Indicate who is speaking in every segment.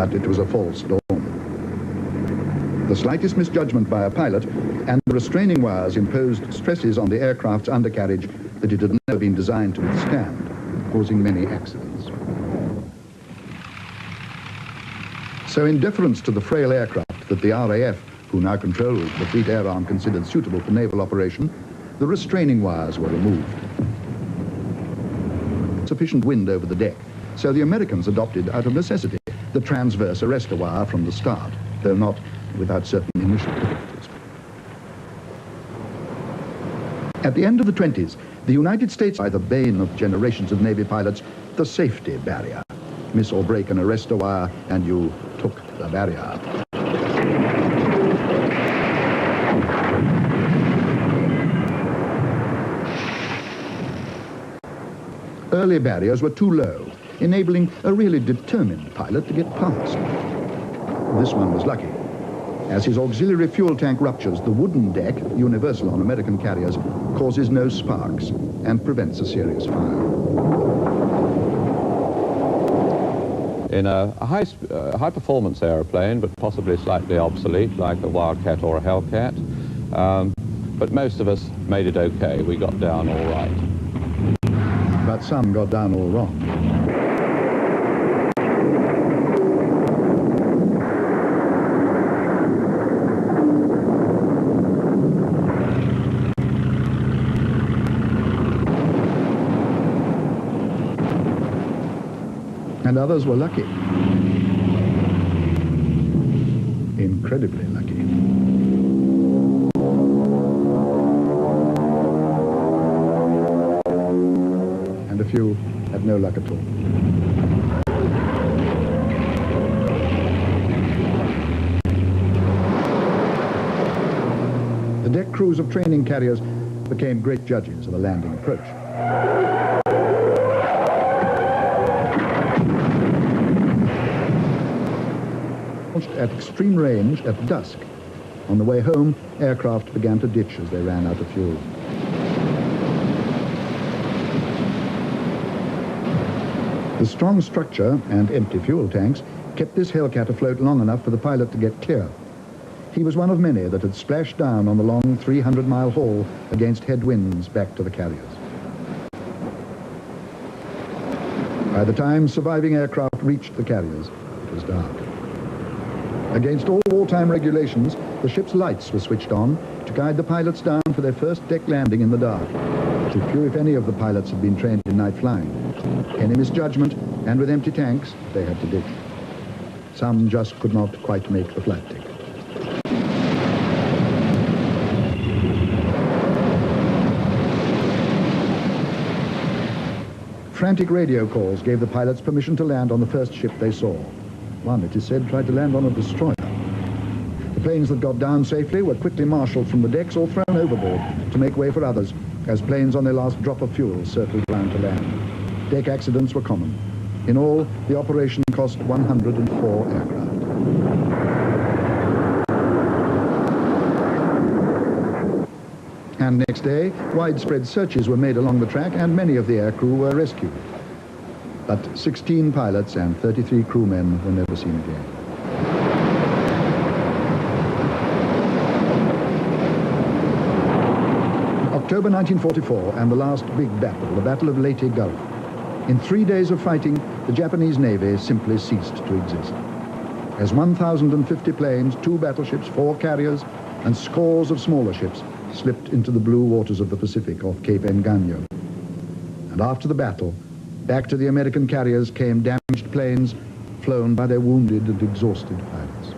Speaker 1: but it was a false dawn. The slightest misjudgment by a pilot and the restraining wires imposed stresses on the aircraft's undercarriage that it had never been designed to withstand, causing many accidents. So in deference to the frail aircraft that the RAF, who now controlled the Fleet Air Arm, considered suitable for naval operation, the restraining wires were removed. Sufficient wind over the deck, so the Americans adopted, out of necessity, the transverse arrestor wire from the start, though not without certain initial difficulties. At the end of the 20s, the United States, by the bane of generations of Navy pilots, the safety barrier. Miss or break an arrestor wire, and you took the barrier. Early barriers were too low, enabling a really determined pilot to get past. This one was lucky. As his auxiliary fuel tank ruptures, the wooden deck, universal on American carriers, causes no sparks and prevents a serious fire.
Speaker 2: In a high-performance aeroplane, but possibly slightly obsolete, like a Wildcat or a Hellcat, but most of us made it okay. We got down all right.
Speaker 1: But some got down all wrong. And others were lucky. Incredibly lucky. And a few had no luck at all. The deck crews of training carriers became great judges of a landing approach. At extreme range at dusk. On the way home, aircraft began to ditch as they ran out of fuel. The strong structure and empty fuel tanks kept this Hellcat afloat long enough for the pilot to get clear. He was one of many that had splashed down on the long 300-mile haul against headwinds back to the carriers. By the time surviving aircraft reached the carriers, it was dark. Against all wartime regulations, the ship's lights were switched on to guide the pilots down for their first deck landing in the dark. Too few, if any, of the pilots had been trained in night flying. Any misjudgment, and with empty tanks, they had to ditch. Some just could not quite make the flight deck. Frantic radio calls gave the pilots permission to land on the first ship they saw. One, it is said, tried to land on a destroyer. The planes that got down safely were quickly marshaled from the decks or thrown overboard to make way for others as planes on their last drop of fuel circled round to land. Deck accidents were common. In all, the operation cost 104 aircraft. And next day, widespread searches were made along the track and many of the aircrew were rescued. But 16 pilots and 33 crewmen were never seen again. October 1944 and the last big battle, the Battle of Leyte Gulf. In 3 days of fighting, the Japanese Navy simply ceased to exist. As 1,050 planes, 2 battleships, 4 carriers, and scores of smaller ships slipped into the blue waters of the Pacific off Cape Engano. And after the battle, back to the American carriers came damaged planes flown by their wounded and exhausted pilots.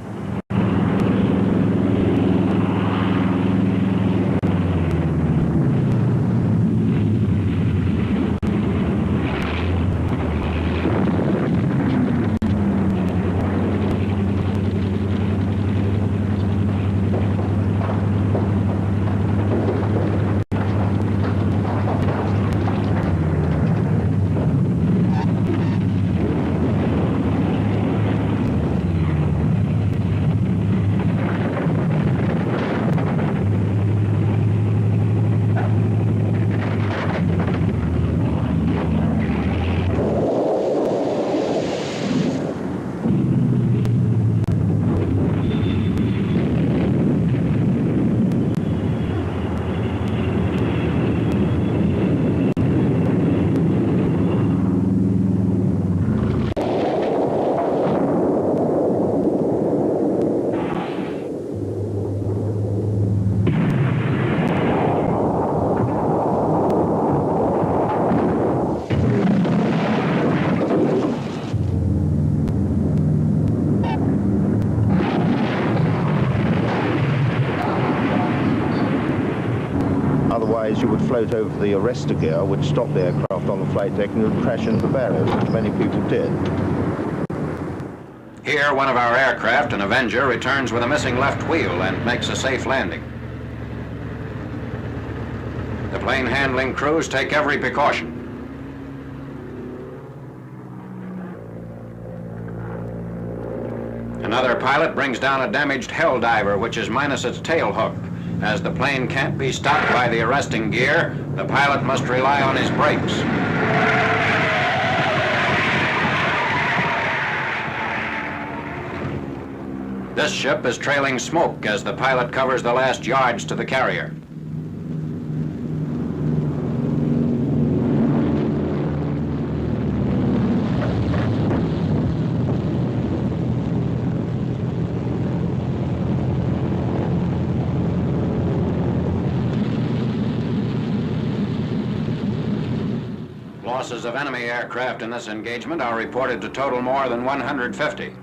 Speaker 3: otherwise you would float over the arrestor gear, which stopped the aircraft on the flight deck, and you would crash into the barriers, which many people did.
Speaker 4: Here, one of our aircraft, an Avenger, returns with a missing left wheel and makes a safe landing. The plane handling crews take every precaution. Another pilot brings down a damaged Helldiver, which is minus its tail hook. As the plane can't be stopped by the arresting gear, the pilot must rely on his brakes. This ship is trailing smoke as the pilot covers the last yards to the carrier. Losses of enemy aircraft in this engagement are reported to total more than 150.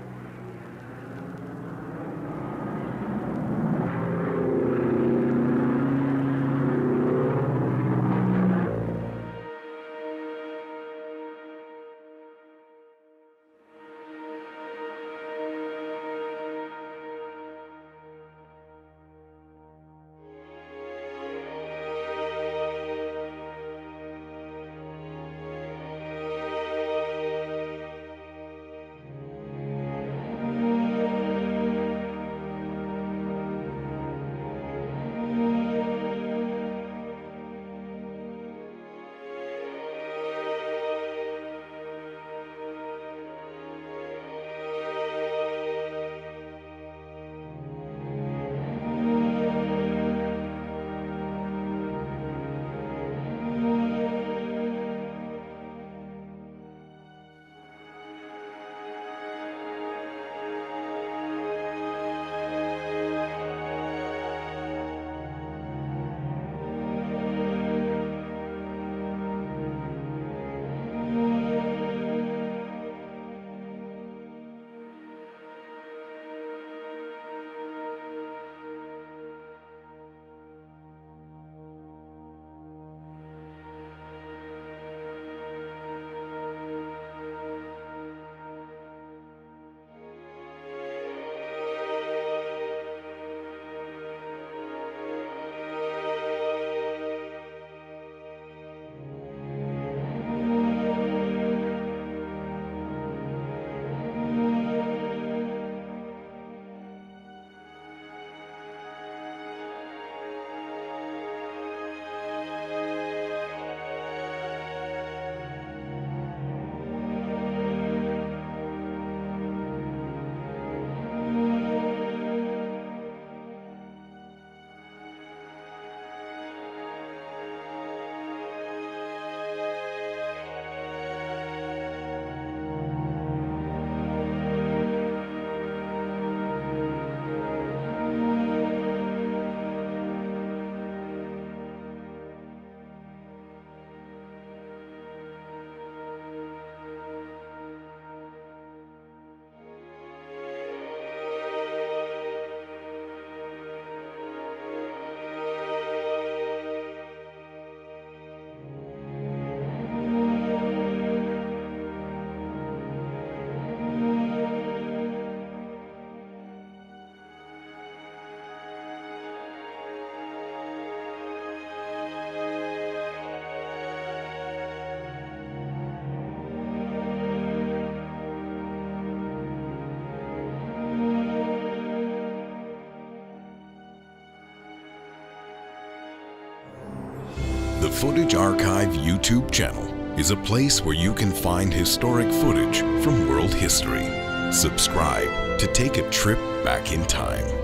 Speaker 5: The Footage Archive YouTube channel is a place where you can find historic footage from world history. Subscribe to take a trip back in time.